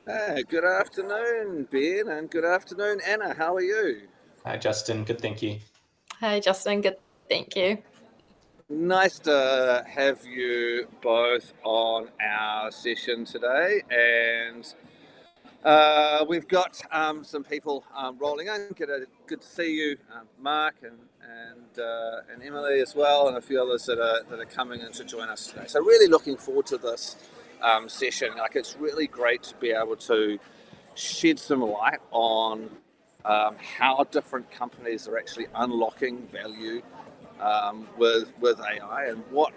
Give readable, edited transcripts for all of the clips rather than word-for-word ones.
Good afternoon, Ben, and good afternoon, Anna. How are you? Hi, Justin. Good, thank you. Hi, Justin. Good, thank you. Nice to have you both on our session today, and we've got some people rolling in. Good to see you, Mark and Emily as well, and a few others that are coming in to join us today. So really looking forward to this session. Like it's really great to be able to shed some light on how different companies are actually unlocking value with AI and what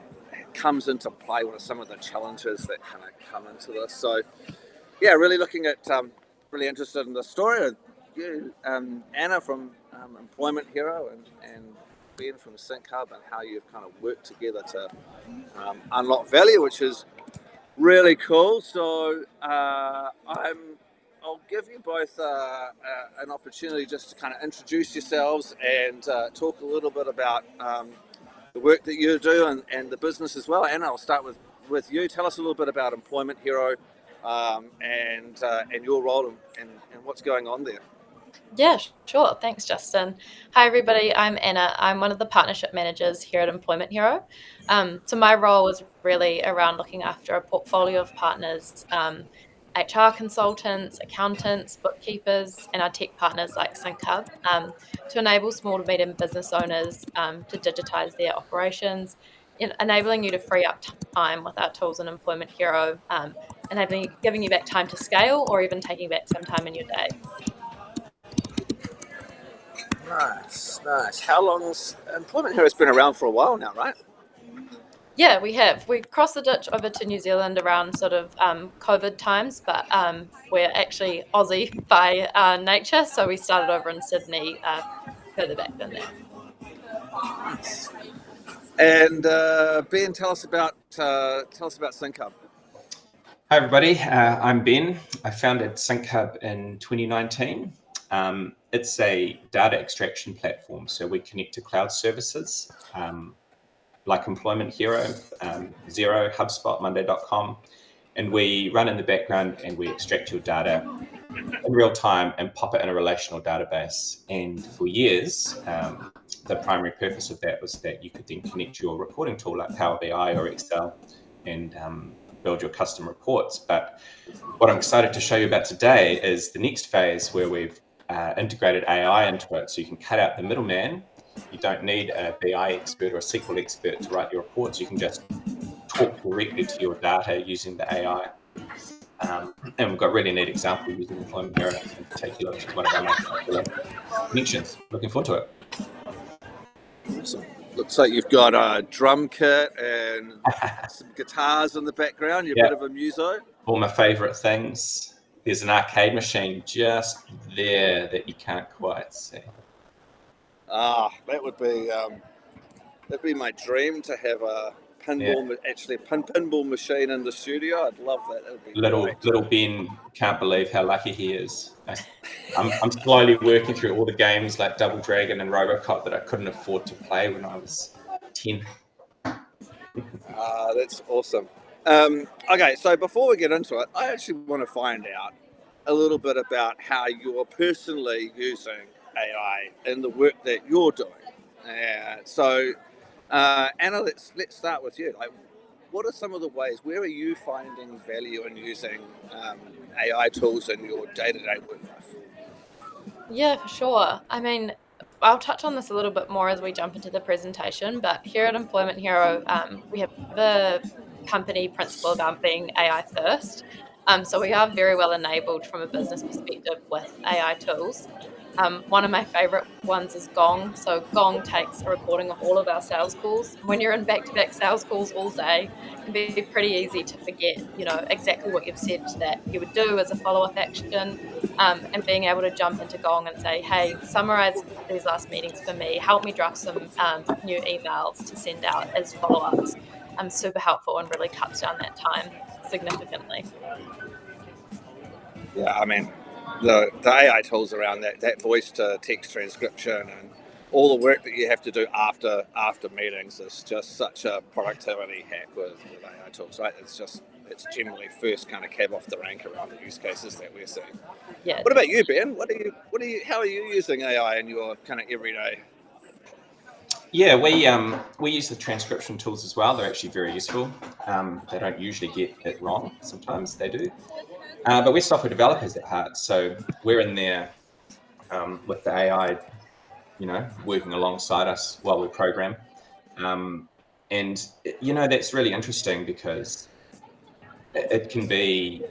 comes into play. What are some of the challenges that kind of come into this? So, yeah, really looking at, really interested in the story of you, Anna from Employment Hero, and Ben from SyncHub, and how you've kind of worked together to unlock value, which is really cool. So I'll give you both an opportunity just to kind of introduce yourselves and talk a little bit about the work that you do and the business as well. Anna, I'll start with you. Tell us a little bit about Employment Hero and your role and what's going on there. Yeah, sure. Thanks, Justin. Hi, everybody. I'm Anna. I'm one of the partnership managers here at Employment Hero. So my role is really around looking after a portfolio of partners, HR consultants, accountants, bookkeepers, and our tech partners like SyncHub to enable small to medium business owners to digitize their operations, enabling you to free up time with our tools in Employment Hero, giving you back time to scale or even taking back some time in your day. Nice. How long's Employment Hero's been around for a while now, right? Yeah, we have. We crossed the ditch over to New Zealand around sort of COVID times, but we're actually Aussie by nature, so we started over in Sydney further back than that. And Ben, tell us about SyncHub. Hi, everybody. I'm Ben. I founded SyncHub in 2019. It's a data extraction platform, so we connect to cloud services like Employment Hero, Xero, HubSpot, Monday.com, and we run in the background and we extract your data in real time and pop it in a relational database. And for years, the primary purpose of that was that you could then connect your reporting tool like Power BI or Excel and build your custom reports. But what I'm excited to show you about today is the next phase where we've integrated AI into it, so you can cut out the middleman. You don't need a BI expert or a SQL expert to write your reports. You can just talk directly to your data using the AI. And we've got a really neat example using Employment Hero in particular, which is one of our most popular connections. Looking forward to it. Awesome. Looks like you've got a drum kit and some guitars in the background. You're a bit of a muso. All my favourite things. There's an arcade machine just there that you can't quite see. That would be that'd be my dream to have a pinball machine in the studio. I'd love that. That would be little Ben can't believe how lucky he is. I'm slowly working through all the games like Double Dragon and Robocop that I couldn't afford to play when I was 10. That's awesome. Okay, so before we get into it, I actually want to find out a little bit about how you're personally using AI in the work that you're doing. Anna, let's start with you. Like, what are some of the ways? Where are you finding value in using AI tools in your day-to-day work life? Yeah, for sure. I mean, I'll touch on this a little bit more as we jump into the presentation, but here at Employment Hero, we have the company principle about being AI first. So we are very well enabled from a business perspective with AI tools. One of my favorite ones is Gong. So Gong takes a recording of all of our sales calls. When you're in back-to-back sales calls all day, it can be pretty easy to forget, exactly what you've said that you would do as a follow-up action. And being able to jump into Gong and say, hey, summarize these last meetings for me, help me draft some new emails to send out as follow-ups. Super helpful and really cuts down that time significantly. Yeah, I mean, the AI tools around that voice to text transcription and all the work that you have to do after meetings is just such a productivity hack with AI tools, right? It's just it's generally first kind of cab off the rank around the use cases that we're seeing. Yeah. What about you, Ben? How are you using AI in your kind of everyday? Yeah, we use the transcription tools as well. They're actually very useful. They don't usually get it wrong. Sometimes they do. But we're software developers at heart, so we're in there with the AI, working alongside us while we program. And that's really interesting because it can be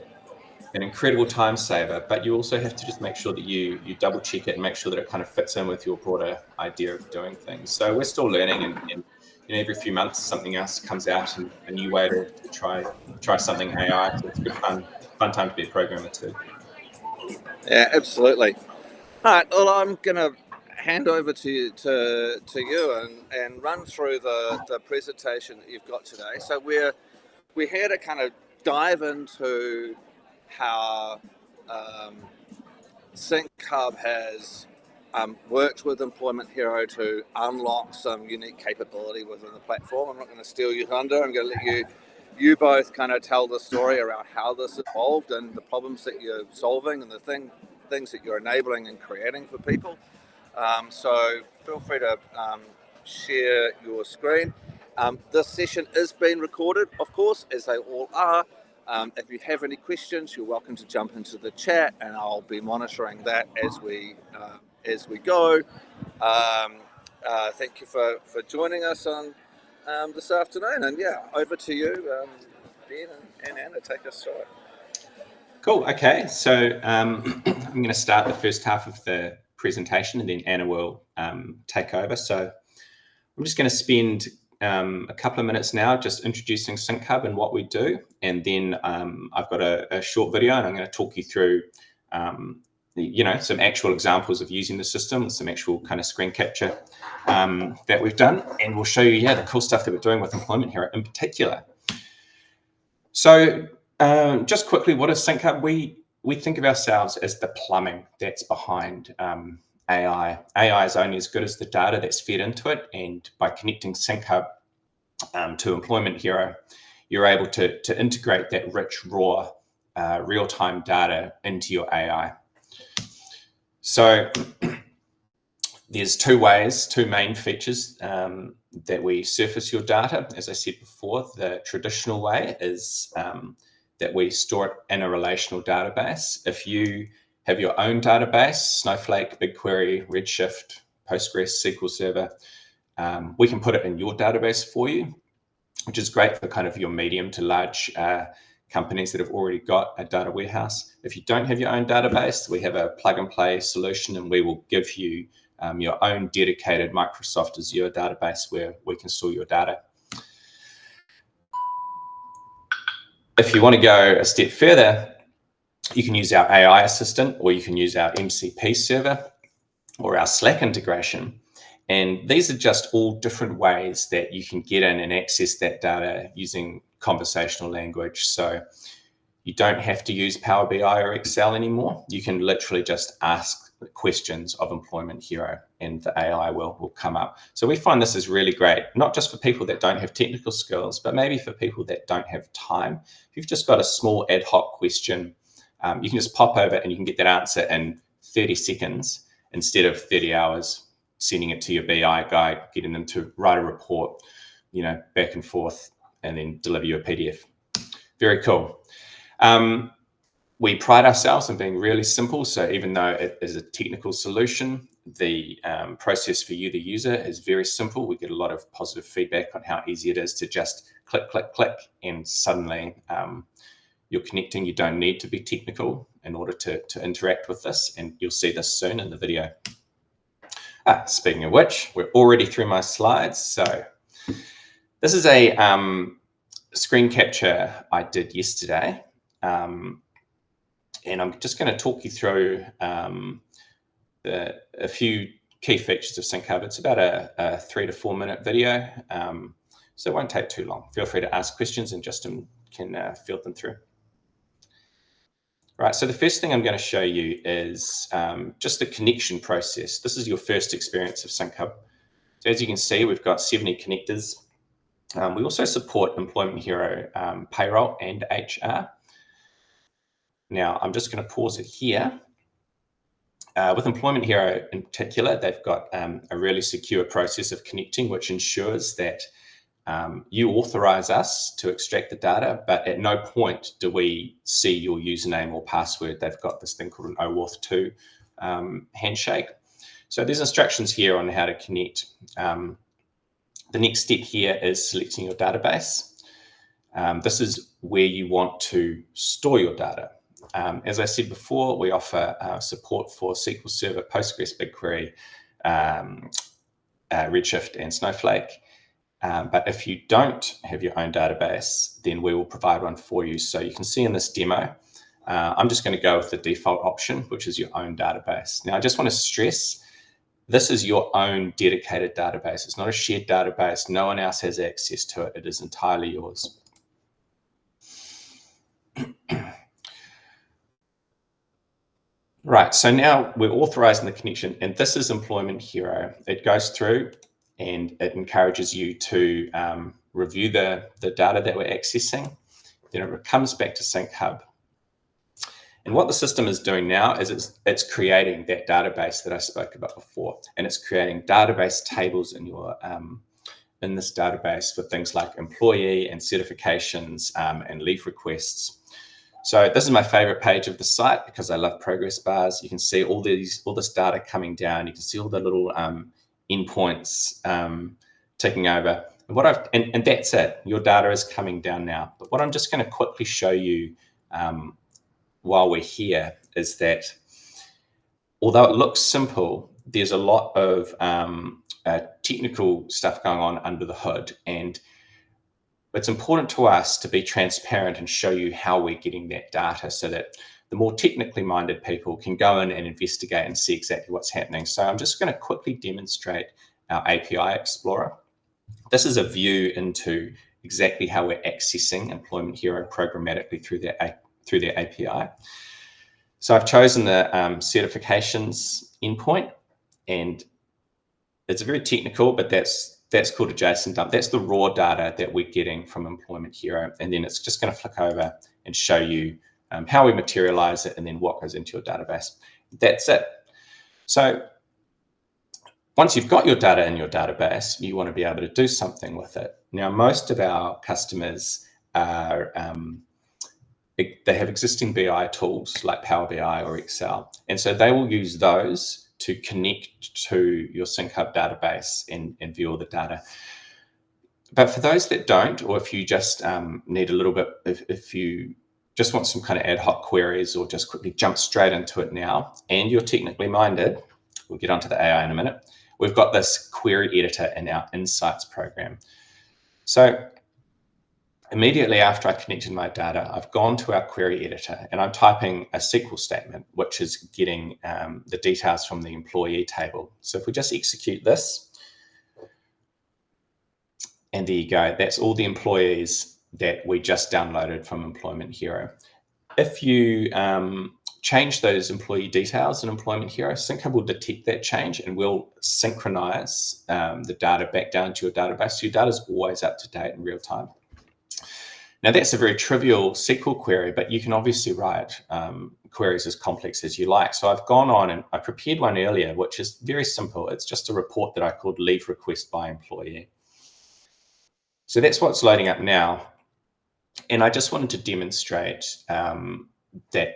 an incredible time saver, but you also have to just make sure that you double check it and make sure that it kind of fits in with your broader idea of doing things. So we're still learning, and every few months something else comes out, and a new way to try something AI. So it's good fun time to be a programmer too. Yeah, absolutely. All right. Well, I'm gonna hand over to you and run through the presentation that you've got today. So we're here to kind of dive into how SyncHub has worked with Employment Hero to unlock some unique capability within the platform. I'm not going to steal your thunder. I'm going to let you both kind of tell the story around how this evolved and the problems that you're solving and the things that you're enabling and creating for people. So feel free to share your screen. This session is being recorded, of course, as they all are. If you have any questions, you're welcome to jump into the chat, and I'll be monitoring that as we go. Thank you for joining us on this afternoon, and over to you, Ben and Anna. Take us through it. Cool. Okay, so I'm going to start the first half of the presentation, and then Anna will take over. So I'm just going to spend a couple of minutes now just introducing SyncHub and what we do, and then I've got a short video, and I'm going to talk you through some actual examples of using the system, some actual kind of screen capture that we've done, and we'll show you the cool stuff that we're doing with Employment Hero in particular. So just quickly, what is SyncHub? We think of ourselves as the plumbing that's behind AI. AI is only as good as the data that's fed into it, and by connecting SyncHub to Employment Hero, you're able to integrate that rich, raw, real-time data into your AI. So there's two main features that we surface your data. As I said before, the traditional way is that we store it in a relational database. If you have your own database, Snowflake, BigQuery, Redshift, Postgres, SQL Server, we can put it in your database for you, which is great for kind of your medium to large companies that have already got a data warehouse. If you don't have your own database, we have a plug and play solution, and we will give you your own dedicated Microsoft Azure database where we can store your data. If you want to go a step further, you can use our AI assistant, or you can use our MCP server or our Slack integration. And these are just all different ways that you can get in and access that data using conversational language. So you don't have to use Power BI or Excel anymore. You can literally just ask questions of Employment Hero and the AI will come up. So we find this is really great, not just for people that don't have technical skills, but maybe for people that don't have time. If you've just got a small ad hoc question, you can just pop over and you can get that answer in 30 seconds instead of 30 hours sending it to your BI guy, getting them to write a report, back and forth, and then deliver you a PDF. Very cool. We pride ourselves on being really simple. So even though it is a technical solution, the process for you, the user, is very simple. We get a lot of positive feedback on how easy it is to just click, click, click, and suddenly you're connecting. You don't need to be technical in order to interact with this, and you'll see this soon in the video. Speaking of which, we're already through my slides. So this is a screen capture I did yesterday. And I'm just going to talk you through a few key features of SyncHub. It's about a 3 to 4 minute video, so it won't take too long. Feel free to ask questions and Justin can field them through. Right, so the first thing I'm going to show you is just the connection process. This is your first experience of SyncHub. So as you can see, we've got 70 connectors We also support Employment Hero payroll and HR. Now, I'm just going to pause it here. With Employment Hero in particular, they've got a really secure process of connecting, which ensures that you authorize us to extract the data, but at no point do we see your username or password. They've got this thing called an OAuth 2 handshake. So there's instructions here on how to connect. The next step here is selecting your database. This is where you want to store your data. As I said before, we offer support for SQL Server, Postgres, BigQuery, Redshift, and Snowflake. But if you don't have your own database, then we will provide one for you. So you can see in this demo, I'm just going to go with the default option, which is your own database. Now, I just want to stress, this is your own dedicated database. It's not a shared database. No one else has access to it. It is entirely yours. Right, so now we're authorizing the connection, and this is Employment Hero. It goes through and it encourages you to review the data that we're accessing. Then it comes back to SyncHub. And what the system is doing now is it's creating that database that I spoke about before, and it's creating database tables in your in this database for things like employee and certifications and leave requests. So this is my favorite page of the site because I love progress bars. You can see all this data coming down. You can see all the little endpoints ticking over. And that's it. Your data is coming down now. But what I'm just going to quickly show you while we're here is that although it looks simple, there's a lot of technical stuff going on under the hood. And it's important to us to be transparent and show you how we're getting that data so that the more technically minded people can go in and investigate and see exactly what's happening. So I'm just going to quickly demonstrate our API Explorer. This is a view into exactly how we're accessing Employment Hero programmatically through their API. So I've chosen the certifications endpoint, and it's very technical, but that's called a JSON dump. That's the raw data that we're getting from Employment Hero. And then it's just going to flick over and show you how we materialize it and then what goes into your database. That's it. So once you've got your data in your database, you want to be able to do something with it. Now, most of our customers are, they have existing BI tools like Power BI or Excel. And so they will use those to connect to your SyncHub database and view all the data. But for those that don't, or if you just need a little bit, if you just want some kind of ad hoc queries or just quickly jump straight into it now, and you're technically minded, we'll get onto the AI in a minute, we've got this query editor in our Insights program. So immediately after I connected my data, I've gone to our query editor and I'm typing a SQL statement, which is getting the details from the employee table. So if we just execute this, and there you go, that's all the employees that we just downloaded from Employment Hero. If you change those employee details in Employment Hero, SyncHub will detect that change and will synchronize the data back down to your database. So your data is always up to date in real time. Now, that's a very trivial SQL query, but you can obviously write queries as complex as you like. So I've gone on and I prepared one earlier, which is very simple. It's just a report that I called leave request by employee. So that's what's loading up now. And I just wanted to demonstrate that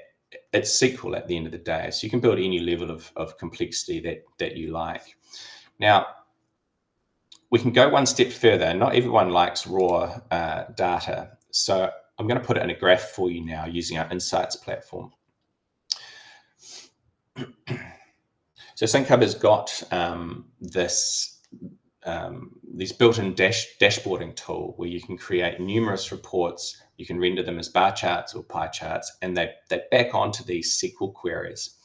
it's SQL at the end of the day. So you can build any level of complexity that you like. Now, we can go one step further. Not everyone likes raw data. So I'm going to put it in a graph for you now using our Insights platform. So SyncHub has got this built-in dashboarding tool where you can create numerous reports. You can render them as bar charts or pie charts, and they back onto these SQL queries.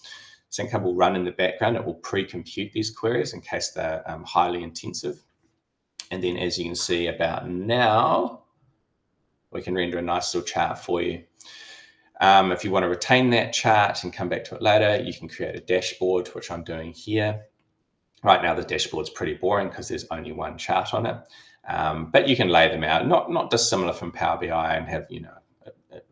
SyncHub will run in the background. It will pre-compute these queries in case they're highly intensive. And then as you can see about now, we can render a nice little chart for you. If you want to retain that chart and come back to it later, you can create a dashboard, which I'm doing here. Right now, the dashboard's pretty boring because there's only one chart on it. But you can lay them out, not dissimilar from Power BI, and have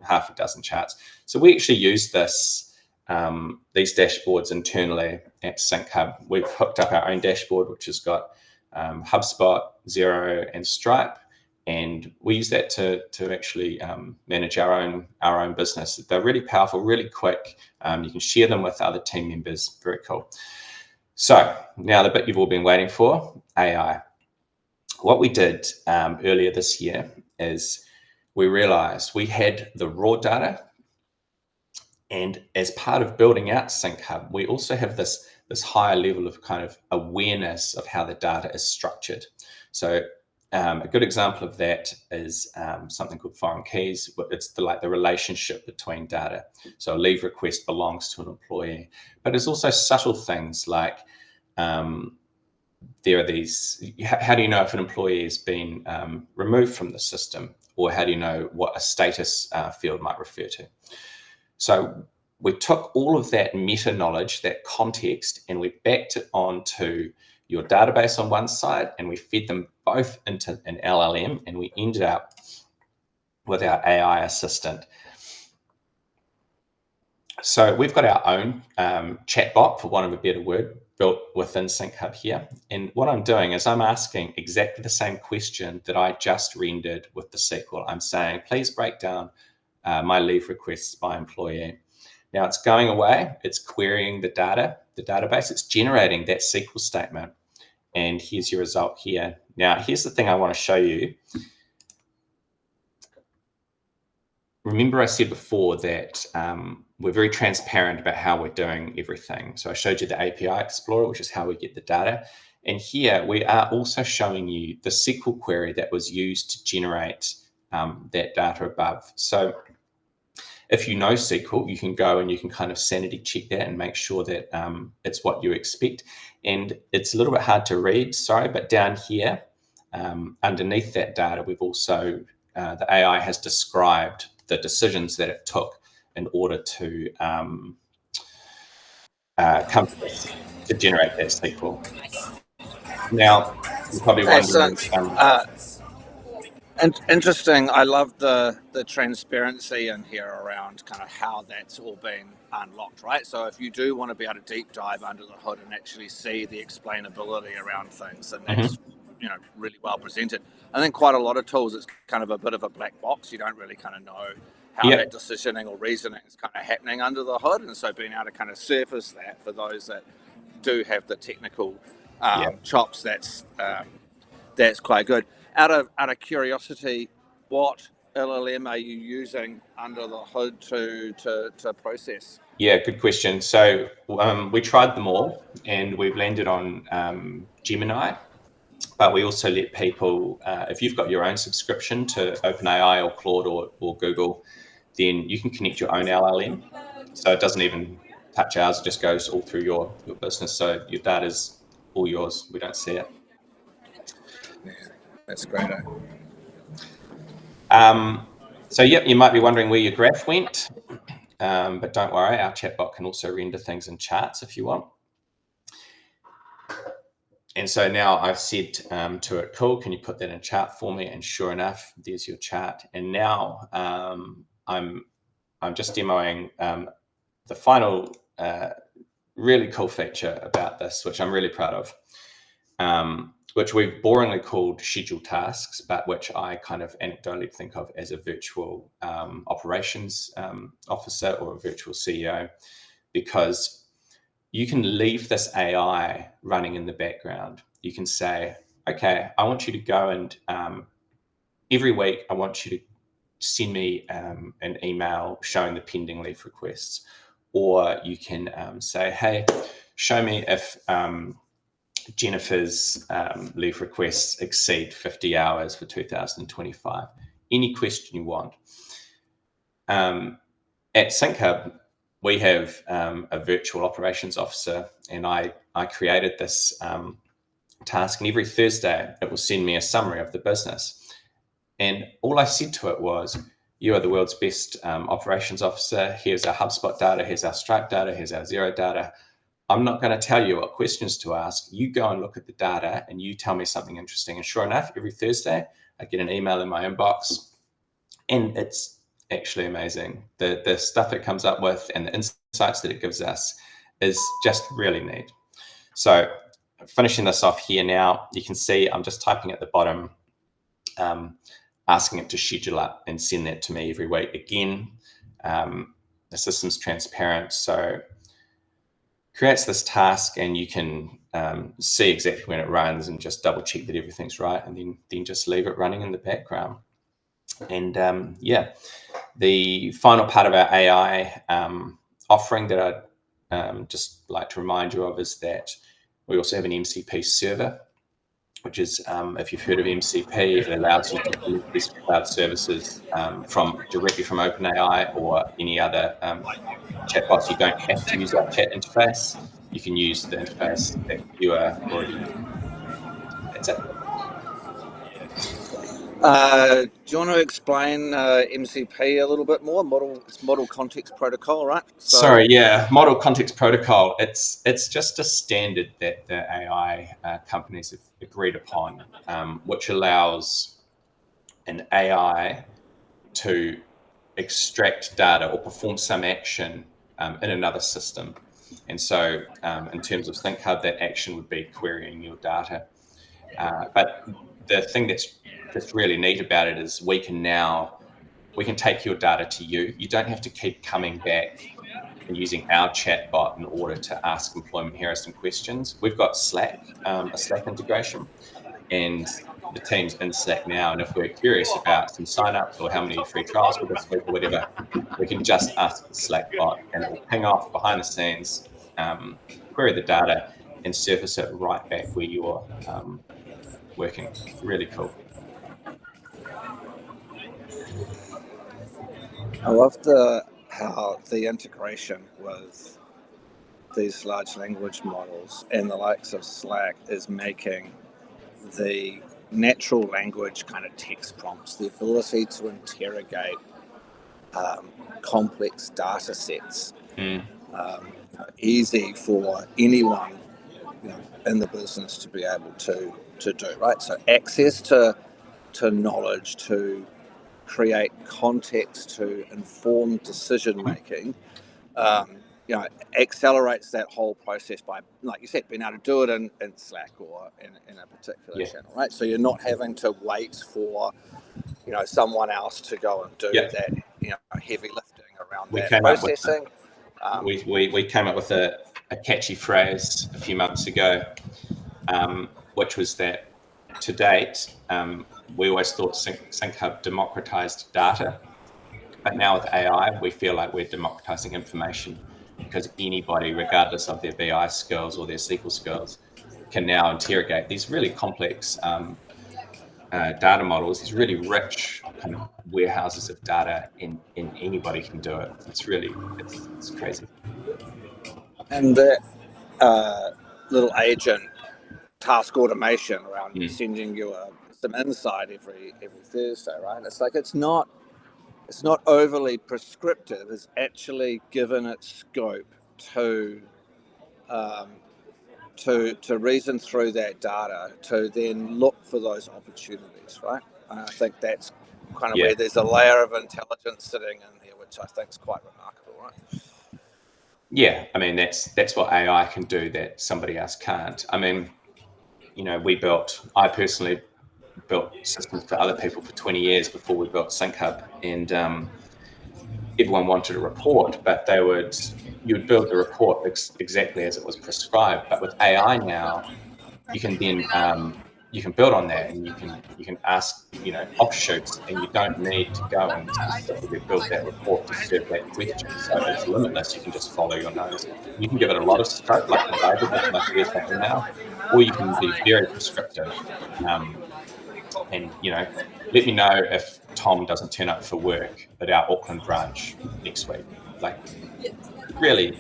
half a dozen charts. So we actually use these dashboards internally at SyncHub. We've hooked up our own dashboard, which has got HubSpot, Xero, and Stripe, and we use that to actually manage our own business. They're really powerful, really quick. You can share them with other team members. Very cool. So now the bit you've all been waiting for, AI. What we did earlier this year is we realized we had the raw data, and as part of building out SyncHub, we also have this higher level of kind of awareness of how the data is structured. So a good example of that is something called foreign keys. It's the relationship between data. So a leave request belongs to an employee, but there's also subtle things like there are these, how do you know if an employee has been removed from the system, or how do you know what a status field might refer to? So we took all of that meta knowledge, that context, and we backed it onto your database on one side, and we fed them both into an LLM, and we ended up with our AI assistant. So we've got our own chatbot, for want of a better word, built within SyncHub here. And what I'm doing is I'm asking exactly the same question that I just rendered with the SQL. I'm saying, please break down my leave requests by employee. Now it's going away, it's querying the database, it's generating that SQL statement. And here's your result here. Now, here's the thing I want to show you. Remember I said before that we're very transparent about how we're doing everything. So I showed you the API Explorer, which is how we get the data. And here we are also showing you the SQL query that was used to generate that data above. So if you know SQL, you can go and you can kind of sanity check that and make sure that it's what you expect. And it's a little bit hard to read, sorry, but down here, underneath that data, we've also, the AI has described the decisions that it took in order to come to this, to generate that SQL. Now, you're probably wondering... Interesting. I love the transparency in here around kind of how that's all been unlocked, right? So if you do want to be able to deep dive under the hood and actually see the explainability around things, and that's really well presented. I think quite a lot of tools, it's kind of a bit of a black box. You don't really kind of know how that decisioning or reasoning is kind of happening under the hood, and so being able to kind of surface that for those that do have the technical chops, that's quite good. Out of curiosity, what LLM are you using under the hood to process? Yeah, good question. So we tried them all, and we've landed on Gemini, but we also let people, if you've got your own subscription to OpenAI or Claude or Google, then you can connect your own LLM. So it doesn't even touch ours, it just goes all through your business. So your data's all yours. We don't see it. Yeah, that's great. So you might be wondering where your graph went, but don't worry, our chatbot can also render things in charts if you want. And so now I've said to it, cool, can you put that in a chart for me? And sure enough, there's your chart. And now I'm just demoing the final really cool feature about this, which I'm really proud of, which we've boringly called scheduled tasks, but which I kind of anecdotally think of as a virtual operations officer or a virtual CEO, because you can leave this AI running in the background. You can say, okay, I want you to go and every week, I want you to send me an email showing the pending leave requests. Or you can say, hey, show me if Jennifer's leave requests exceed 50 hours for 2025. Any question you want. At SyncHub, we have a virtual operations officer, and I created this task, and every Thursday it will send me a summary of the business. And all I said to it was, you are the world's best operations officer. Here's our HubSpot data, here's our Stripe data, here's our Xero data. I'm not going to tell you what questions to ask. You go and look at the data and you tell me something interesting. And sure enough, every Thursday, I get an email in my inbox, and it's actually amazing. The stuff it comes up with and the insights that it gives us is just really neat. So finishing this off here now, you can see I'm just typing at the bottom, asking it to schedule up and send that to me every week. Again, the system's transparent, so creates this task, and you can see exactly when it runs and just double check that everything's right, and then just leave it running in the background. And the final part of our AI offering that I'd just like to remind you of is that we also have an MCP server, which is, if you've heard of MCP, it allows you to connect these cloud services directly from OpenAI or any other chatbots. You don't have to use our chat interface. You can use the interface that you are already using. That's it. Do you want to explain MCP a little bit more? Model Context Protocol, right? Sorry, yeah, Model Context Protocol. It's just a standard that the AI companies have agreed upon, which allows an AI to extract data or perform some action in another system. And so in terms of SyncHub, that action would be querying your data. But the thing that's really neat about it is we can take your data to you. You don't have to keep coming back and using our chatbot in order to ask Employment Hero some questions. We've got Slack, a Slack integration, and the team's in Slack now. And if we're curious about some signups or how many free trials for this week or whatever, we can just ask the Slack bot, and it will ping off behind the scenes, query the data, and surface it right back where you're working. Really cool. I love how the integration with these large language models and the likes of Slack is making the natural language kind of text prompts, the ability to interrogate complex data sets, easy for anyone in the business to be able to do, right? So access to knowledge, to create context, to inform decision making, accelerates that whole process by, like you said, being able to do it in Slack or in a particular channel, right? So you're not having to wait for someone else to go and do that heavy lifting around that processing. We came up with a catchy phrase a few months ago, which was that to date, we always thought SyncHub democratized data, but now with AI, we feel like we're democratizing information, because anybody, regardless of their BI skills or their SQL skills, can now interrogate these really complex data models, these really rich kind of warehouses of data, and anybody can do it. It's crazy. And that little agent task automation around sending you some insight every Thursday, right? It's like it's not overly prescriptive. It's actually given its scope to reason through that data, to then look for those opportunities, right? And I think that's kind of where there's a layer of intelligence sitting in there, which I think is quite remarkable, right? Yeah, I mean that's what AI can do that somebody else can't. I mean, I personally built systems for other people for 20 years before we built SyncHub, and everyone wanted a report, but you'd build the report exactly as it was prescribed. But with AI now, you can then you can build on that, and you can ask offshoots, and you don't need to go and specifically build that report to serve that question. So it's limitless. You can just follow your nose. You can give it a lot of scope, like I did with my first email, or you can be very prescriptive. And let me know if Tom doesn't turn up for work at our Auckland branch next week. Like, really,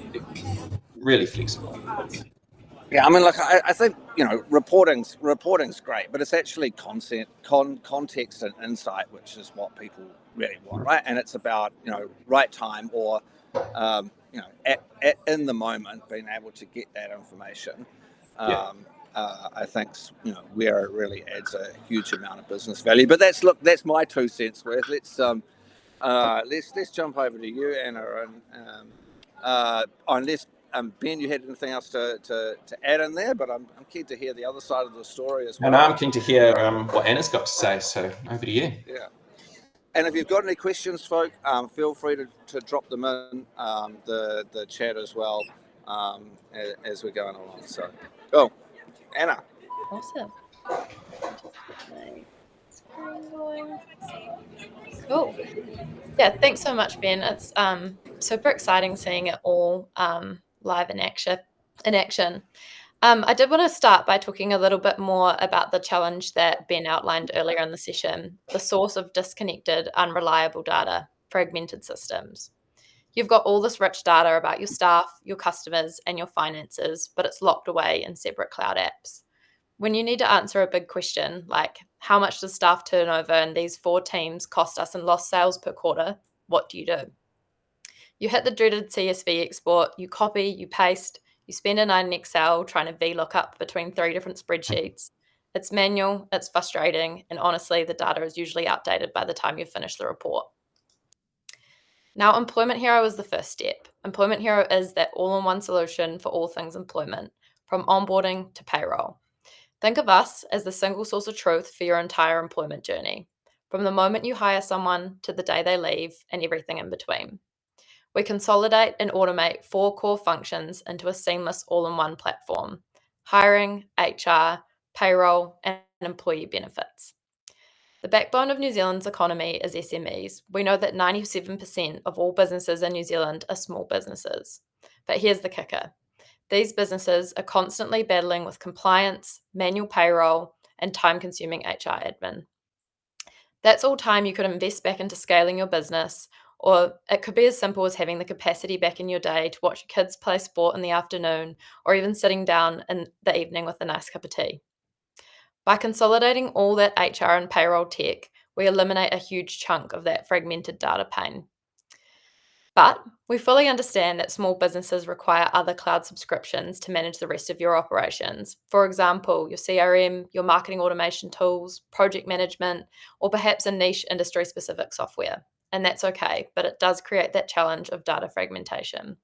really flexible. Yeah, I mean, like I think reporting's great, but it's actually context and insight, which is what people really want, right? And it's about right time, or in the moment, being able to get that information, I think where it really adds a huge amount of business value. But that's my 2 cents worth. Let's jump over to you, Anna, and unless Ben, you had anything else to add in there, but I'm keen to hear the other side of the story as well. And I'm keen to hear what Anna's got to say. So over to you. Yeah. And if you've got any questions, folk, feel free to drop them in the chat as well as we're going along. So, cool. Anna. Awesome. Cool. Yeah, thanks so much, Ben. It's super exciting seeing it all live in action. I did want to start by talking a little bit more about the challenge that Ben outlined earlier in the session, the source of disconnected, unreliable data, fragmented systems. You've got all this rich data about your staff, your customers, and your finances, but it's locked away in separate cloud apps. When you need to answer a big question, like how much does staff turnover in these 4 teams cost us in lost sales per quarter, what do? You hit the dreaded CSV export, you copy, you paste, you spend a night in Excel trying to VLOOKUP between 3 different spreadsheets. It's manual, it's frustrating, and honestly, the data is usually outdated by the time you've finished the report. Now, Employment Hero is the first step. Employment Hero is that all-in-one solution for all things employment, from onboarding to payroll. Think of us as the single source of truth for your entire employment journey, from the moment you hire someone to the day they leave and everything in between. We consolidate and automate 4 core functions into a seamless all-in-one platform: hiring, HR, payroll, and employee benefits. The backbone of New Zealand's economy is SMEs. We know that 97% of all businesses in New Zealand are small businesses. But here's the kicker. These businesses are constantly battling with compliance, manual payroll, and time-consuming HR admin. That's all time you could invest back into scaling your business, or it could be as simple as having the capacity back in your day to watch your kids play sport in the afternoon, or even sitting down in the evening with a nice cup of tea. By consolidating all that HR and payroll tech, we eliminate a huge chunk of that fragmented data pain. But we fully understand that small businesses require other cloud subscriptions to manage the rest of your operations. For example, your CRM, your marketing automation tools, project management, or perhaps a niche industry-specific software. And that's okay, but it does create that challenge of data fragmentation.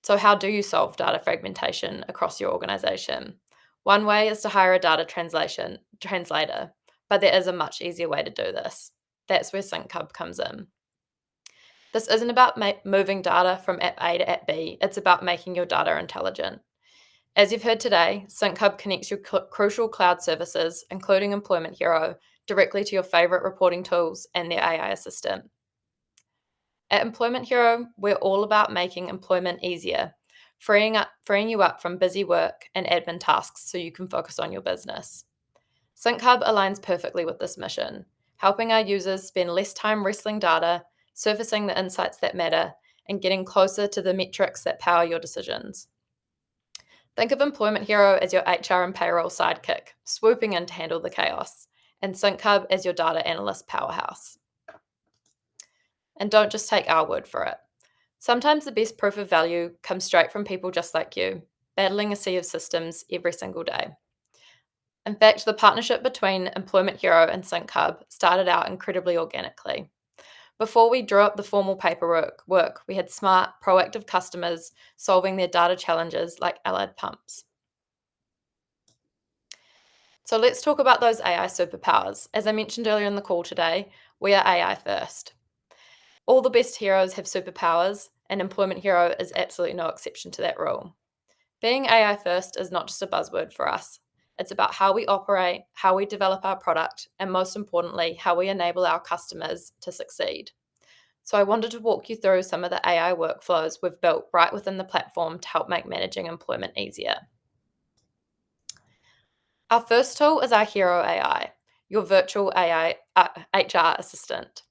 So how do you solve data fragmentation across your organization? One way is to hire a data translator, but there is a much easier way to do this. That's where SyncHub comes in. This isn't about moving data from app A to app B, it's about making your data intelligent. As you've heard today, SyncHub connects your crucial cloud services, including Employment Hero, directly to your favorite reporting tools and their AI assistant. At Employment Hero, we're all about making employment easier, freeing you up from busy work and admin tasks so you can focus on your business. SyncHub aligns perfectly with this mission, helping our users spend less time wrestling data, surfacing the insights that matter, and getting closer to the metrics that power your decisions. Think of Employment Hero as your HR and payroll sidekick, swooping in to handle the chaos, and SyncHub as your data analyst powerhouse. And don't just take our word for it. Sometimes the best proof of value comes straight from people just like you, battling a sea of systems every single day. In fact, the partnership between Employment Hero and SyncHub started out incredibly organically. Before we drew up the formal paperwork, we had smart, proactive customers solving their data challenges like Allied Pumps. So let's talk about those AI superpowers. As I mentioned earlier in the call today, we are AI first. All the best heroes have superpowers, and Employment Hero is absolutely no exception to that rule. Being AI first is not just a buzzword for us. It's about how we operate, how we develop our product, and most importantly, how we enable our customers to succeed. So I wanted to walk you through some of the AI workflows we've built right within the platform to help make managing employment easier. Our first tool is our Hero AI, your virtual AI HR assistant.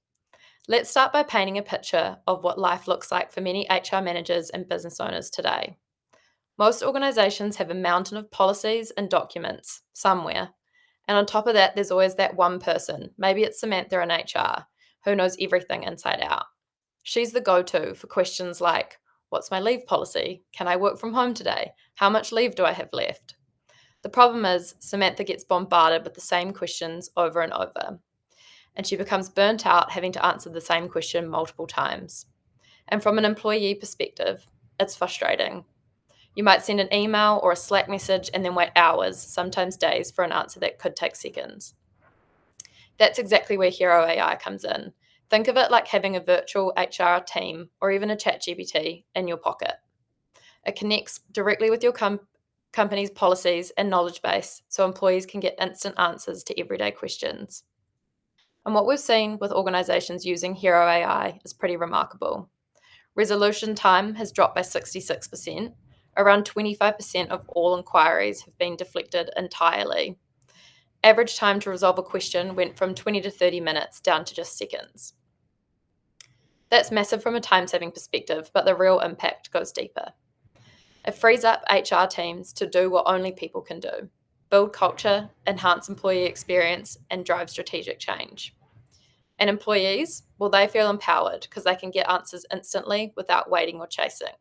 Let's start by painting a picture of what life looks like for many HR managers and business owners today. Most organizations have a mountain of policies and documents somewhere. And on top of that, there's always that one person, maybe it's Samantha in HR, who knows everything inside out. She's the go-to for questions like, what's my leave policy? Can I work from home today? How much leave do I have left? The problem is Samantha gets bombarded with the same questions over and over, and she becomes burnt out having to answer the same question multiple times. And from an employee perspective, it's frustrating. You might send an email or a Slack message and then wait hours, sometimes days, for an answer that could take seconds. That's exactly where Hero AI comes in. Think of it like having a virtual HR team or even a ChatGPT in your pocket. It connects directly with your company's policies and knowledge base so employees can get instant answers to everyday questions. And what we've seen with organizations using Hero AI is pretty remarkable. Resolution time has dropped by 66%. Around 25% of all inquiries have been deflected entirely. Average time to resolve a question went from 20 to 30 minutes down to just seconds. That's massive from a time-saving perspective, but the real impact goes deeper. It frees up HR teams to do what only people can do: build culture, enhance employee experience, and drive strategic change. And employees, well, they feel empowered because they can get answers instantly without waiting or chasing.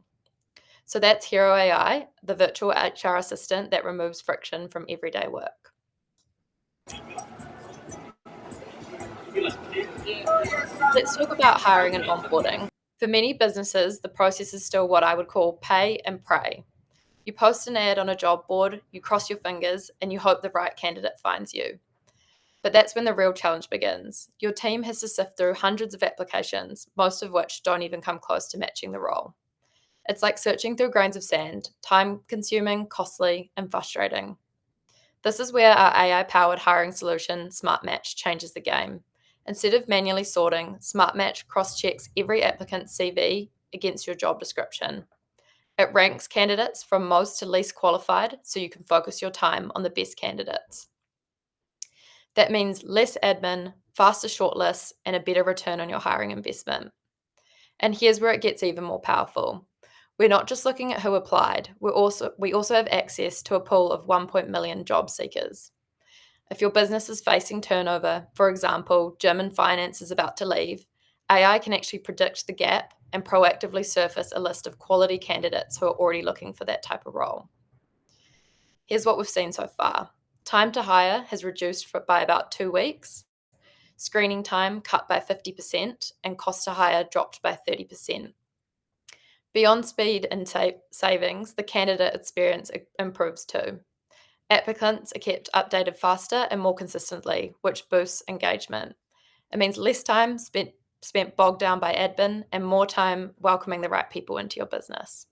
So that's Hero AI, the virtual HR assistant that removes friction from everyday work. Let's talk about hiring and onboarding. For many businesses, the process is still what I would call pay and pray. You post an ad on a job board, you cross your fingers, and you hope the right candidate finds you. But that's when the real challenge begins. Your team has to sift through hundreds of applications, most of which don't even come close to matching the role. It's like searching through grains of sand, time-consuming, costly, and frustrating. This is where our AI-powered hiring solution, SmartMatch, changes the game. Instead of manually sorting, SmartMatch cross-checks every applicant's CV against your job description. It ranks candidates from most to least qualified so you can focus your time on the best candidates. That means less admin, faster shortlists, and a better return on your hiring investment. And here's where it gets even more powerful. We're not just looking at who applied, we also have access to a pool of 1 million job seekers. If your business is facing turnover, for example, Jim in finance is about to leave, AI can actually predict the gap and proactively surface a list of quality candidates who are already looking for that type of role. Here's what we've seen so far. Time to hire has reduced by about 2 weeks, screening time cut by 50%, and cost to hire dropped by 30%. Beyond speed and savings, the candidate experience improves too. Applicants are kept updated faster and more consistently, which boosts engagement. It means less time spent bogged down by admin and more time welcoming the right people into your business.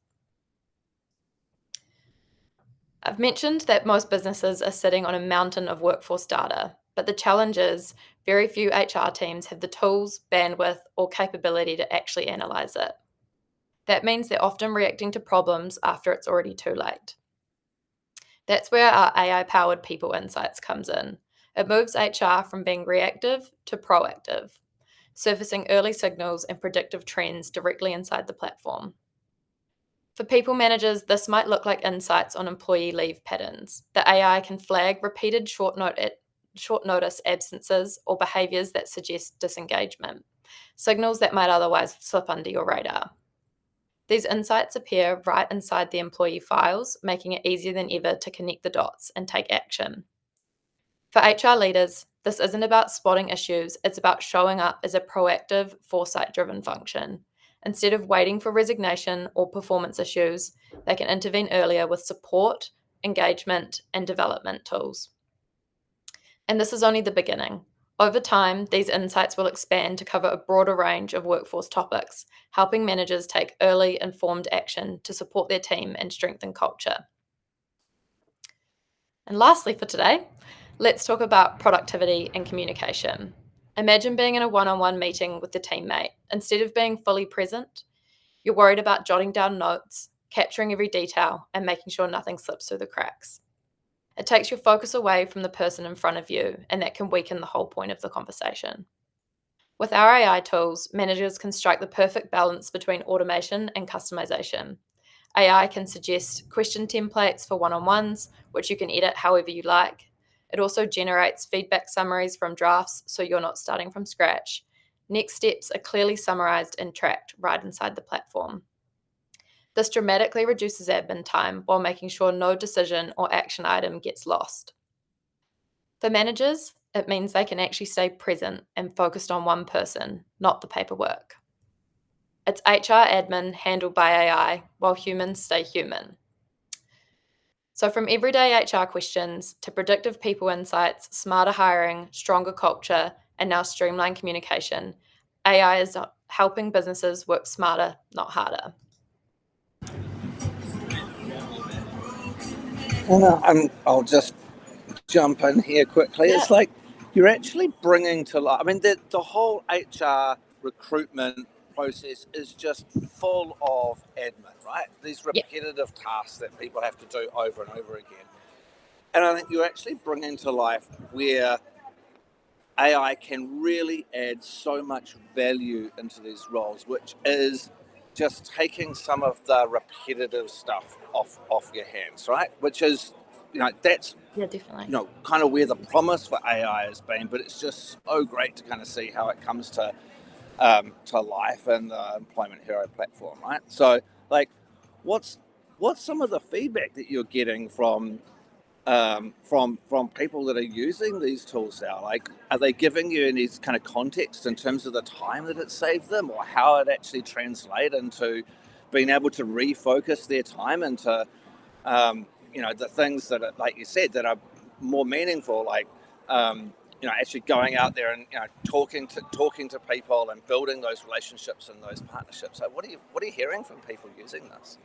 I've mentioned that most businesses are sitting on a mountain of workforce data, but the challenge is very few HR teams have the tools, bandwidth, or capability to actually analyze it. That means they're often reacting to problems after it's already too late. That's where our AI-powered People Insights comes in. It moves HR from being reactive to proactive, surfacing early signals and predictive trends directly inside the platform. For people managers, this might look like insights on employee leave patterns. The AI can flag repeated short notice absences or behaviours that suggest disengagement, signals that might otherwise slip under your radar. These insights appear right inside the employee files, making it easier than ever to connect the dots and take action. For HR leaders, this isn't about spotting issues, it's about showing up as a proactive, foresight-driven function. Instead of waiting for resignation or performance issues, they can intervene earlier with support, engagement, and development tools. And this is only the beginning. Over time, these insights will expand to cover a broader range of workforce topics, helping managers take early, informed action to support their team and strengthen culture. And lastly for today, let's talk about productivity and communication. Imagine being in a one-on-one meeting with the teammate. Instead of being fully present, you're worried about jotting down notes, capturing every detail, and making sure nothing slips through the cracks. It takes your focus away from the person in front of you, and that can weaken the whole point of the conversation. With our AI tools, managers can strike the perfect balance between automation and customization. AI can suggest question templates for one-on-ones, which you can edit however you like. It also generates feedback summaries from drafts, so you're not starting from scratch. Next steps are clearly summarized and tracked right inside the platform. This dramatically reduces admin time while making sure no decision or action item gets lost. For managers, it means they can actually stay present and focused on one person, not the paperwork. It's HR admin handled by AI while humans stay human. So from everyday HR questions to predictive people insights, smarter hiring, stronger culture, and now streamlined communication, AI is helping businesses work smarter, not harder. I'll just jump in here quickly. Yeah. It's like you're actually bringing to life. I mean, the whole HR recruitment process is just full of admin, right? These repetitive tasks that people have to do over and over again. And I think you're actually bringing to life where AI can really add so much value into these roles, which is just taking some of the repetitive stuff off your hands, right? Which is, that's Definitely. kind of where the promise for AI has been, but it's just so great to kind of see how it comes to life in the Employment Hero platform, right? So, like, what's some of the feedback that you're getting from people that are using these tools now? Like, are they giving you any kind of context in terms of the time that it saved them, or how it actually translates into being able to refocus their time into the things that are, like you said, that are more meaningful, like actually going out there and talking to people and building those relationships and those partnerships. So what are you hearing from people using this?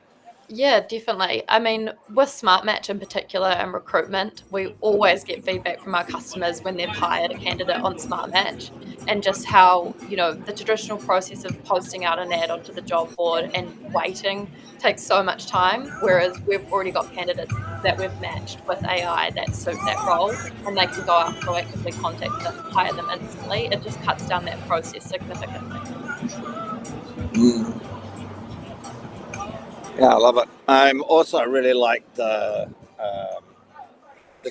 Yeah, definitely. I mean, with Smart Match in particular and recruitment, we always get feedback from our customers when they've hired a candidate on Smart Match, and just how, the traditional process of posting out an ad onto the job board and waiting takes so much time, whereas we've already got candidates that we've matched with AI that suit that role, and they can go out and proactively contact them, hire them instantly. It just cuts down that process significantly. Yeah, I love it. Also, I really like the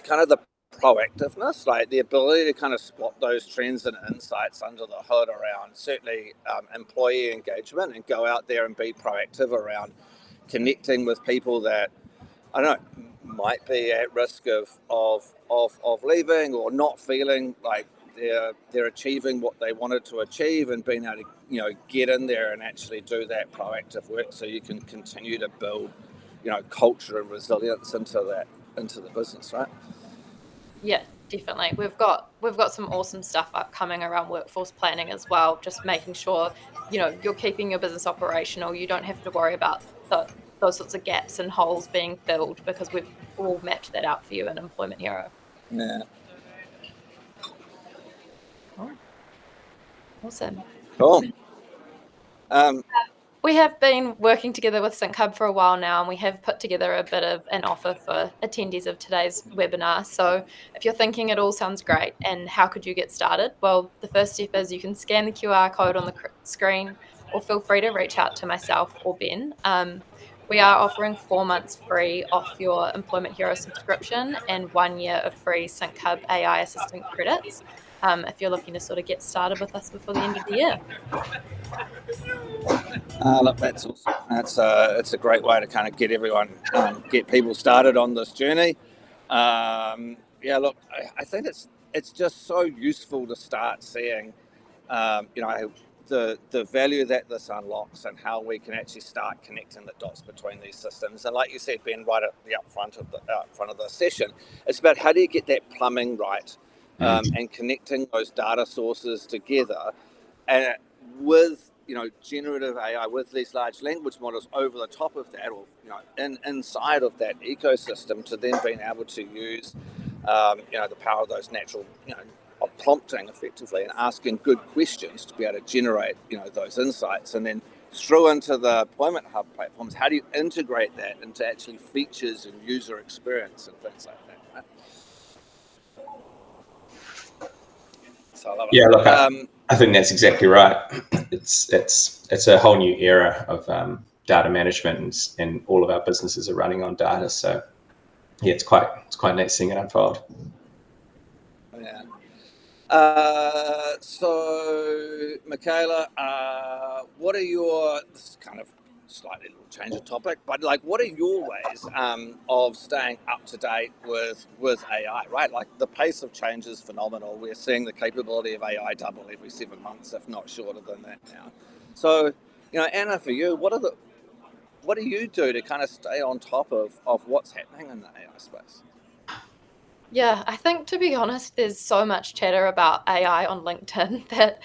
kind of the proactiveness, like the ability to kind of spot those trends and insights under the hood around certainly employee engagement, and go out there and be proactive around connecting with people that, I don't know, might be at risk of leaving or not feeling like they're achieving what they wanted to achieve, and being able to get in there and actually do that proactive work so you can continue to build culture and resilience into the business, right? Yeah, definitely. We've got some awesome stuff upcoming around workforce planning as well, just making sure you're keeping your business operational. You don't have to worry about those sorts of gaps and holes being filled, because we've all mapped that out for you in Employment Hero. Yeah. Awesome. Cool. We have been working together with SyncHub for a while now, and we have put together a bit of an offer for attendees of today's webinar. So if you're thinking it all sounds great and how could you get started? Well, the first step is you can scan the QR code on the screen, or feel free to reach out to myself or Ben. We are offering 4 months free off your Employment Hero subscription and 1 year of free SyncHub AI Assistant credits, if you're looking to sort of get started with us before the end of the year. Look, that's awesome. It's a great way to kind of get people started on this journey. Look, I think it's just so useful to start seeing, the value that this unlocks, and how we can actually start connecting the dots between these systems. And like you said, Ben, right at the up front of the session, it's about how do you get that plumbing right, and connecting those data sources together, and with generative AI, with these large language models over the top of that, or inside of that ecosystem, to then being able to use the power of those natural of prompting effectively, and asking good questions to be able to generate those insights, and then through into the Employment Hub platforms. How do you integrate that into actually features and user experience and things like that, right? So I love it. Yeah, look, I think that's exactly right. It's a whole new era of data management, and all of our businesses are running on data. So yeah, it's quite neat seeing it unfold. Yeah. So, Michaela, what are your, this is kind of slightly change of topic, but like, what are your ways of staying up to date with AI, right? Like the pace of change is phenomenal. We're seeing the capability of AI double every 7 months, if not shorter than that now. So, Anna, for you, what do you do to kind of stay on top of what's happening in the AI space? Yeah, I think to be honest, there's so much chatter about AI on LinkedIn that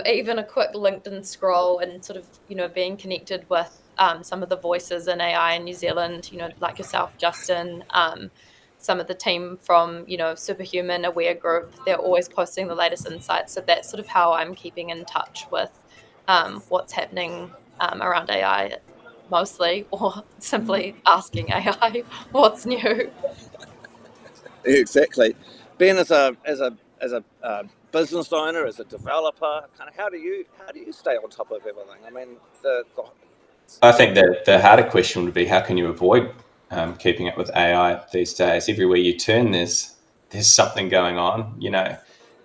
even a quick LinkedIn scroll and sort of, being connected with some of the voices in AI in New Zealand, like yourself, Justin, some of the team from, Superhuman Aware Group, they're always posting the latest insights. So that's sort of how I'm keeping in touch with what's happening around AI mostly, or simply asking AI what's new. Exactly. Ben, as a business owner, as a developer, kind of how do you stay on top of everything? I mean, I think that the harder question would be how can you avoid keeping up with AI these days? Everywhere you turn, there's something going on.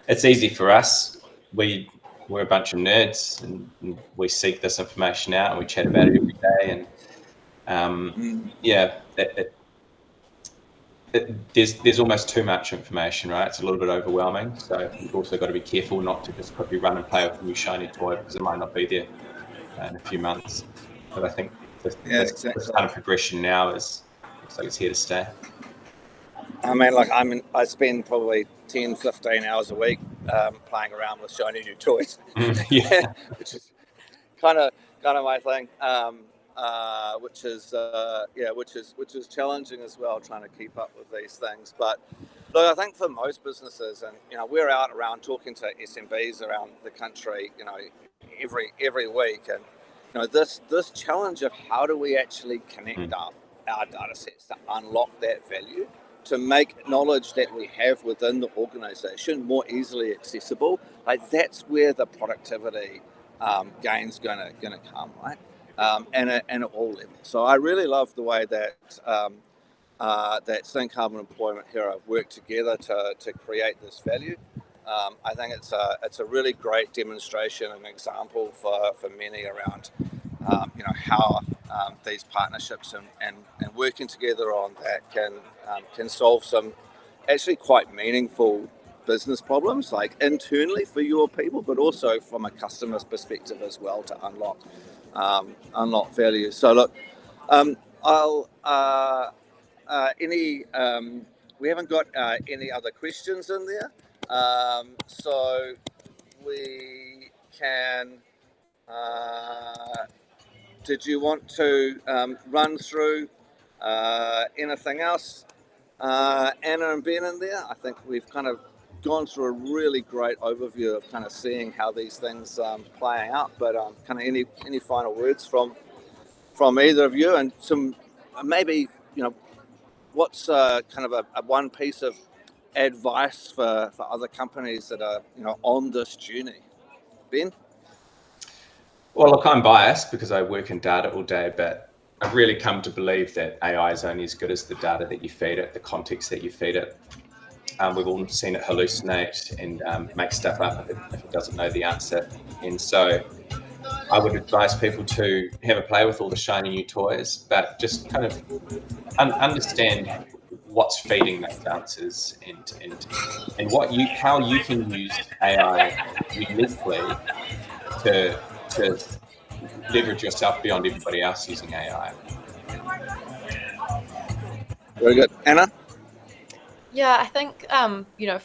It's easy for us. We're a bunch of nerds, and we seek this information out, and we chat about it every day. And yeah, there's almost too much information, right? It's a little bit overwhelming. So you've also got to be careful not to just quickly run and play with a new shiny toy because it might not be there in a few months. But I think this exactly. kind of progression now looks like it's here to stay. I mean, like I spend probably 10, 15 hours a week playing around with shiny new toys. Yeah, which is kind of my thing. Which is challenging as well, trying to keep up with these things. But look, I think for most businesses, and we're out around talking to SMBs around the country, every week, and this challenge of how do we actually connect up our data sets to unlock that value, to make knowledge that we have within the organization more easily accessible. Like that's where the productivity gain's gonna come, right? And at all levels. So I really love the way that that SyncHub and Employment Hero work together to create this value. I think it's a really great demonstration and example for many around how these partnerships and working together on that can solve some actually quite meaningful business problems, like internally for your people, but also from a customer's perspective as well, to unlock value. So look, I'll we haven't got any other questions in there, so we can. Did you want to run through anything else, Anna and Ben, in there? I think we've kind of gone through a really great overview of kind of seeing how these things play out. But kind of any final words from either of you, and some maybe what's kind of a one piece of advice for other companies that are on this journey, Ben? Well, look, I'm biased because I work in data all day, but I've really come to believe that AI is only as good as the data that you feed it, the context that you feed it. We've all seen it hallucinate and make stuff up if it doesn't know the answer. And so I would advise people to have a play with all the shiny new toys, but just kind of understand what's feeding those answers and how you can use AI uniquely to leverage yourself beyond everybody else using AI. Very good. Anna? Yeah, I think,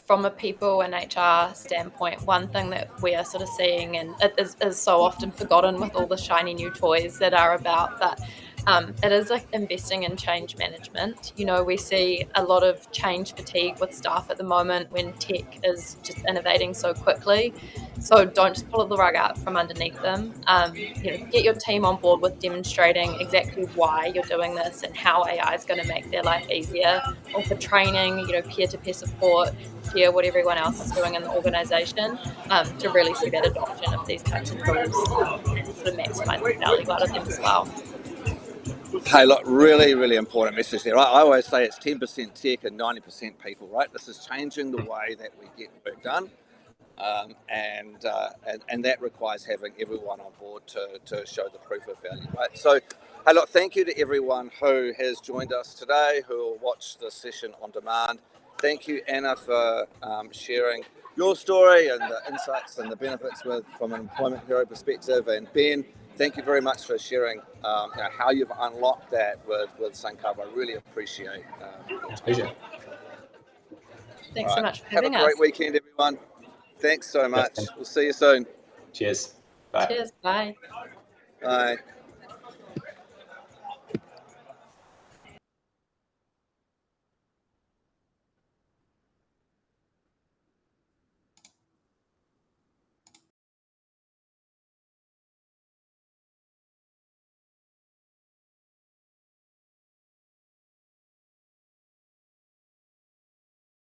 from a people and HR standpoint, one thing that we are sort of seeing, and it is so often forgotten with all the shiny new toys that are about, but it is like investing in change management. We see a lot of change fatigue with staff at the moment when tech is just innovating so quickly. So don't just pull the rug out from underneath them. Get your team on board with demonstrating exactly why you're doing this and how AI is going to make their life easier. Offer training, peer-to-peer support, share what everyone else is doing in the organisation to really see that adoption of these types of tools and sort of maximise the value out of them as well. Hey, look, really, really important message there. I always say it's 10% tech and 90% people, right? This is changing the way that we get work done. and that requires having everyone on board to show the proof of value, right? So, hey, look, thank you to everyone who has joined us today, who will watch the session on demand. Thank you, Anna, for sharing your story and the insights and the benefits from an Employment Hero perspective. And Ben, thank you very much for sharing how you've unlocked that with SyncHub. I really appreciate it. Pleasure. Thanks so much for having us. Have a great weekend, everyone. Thanks so much. We'll see you soon. Cheers. Bye. Cheers. Bye. Bye.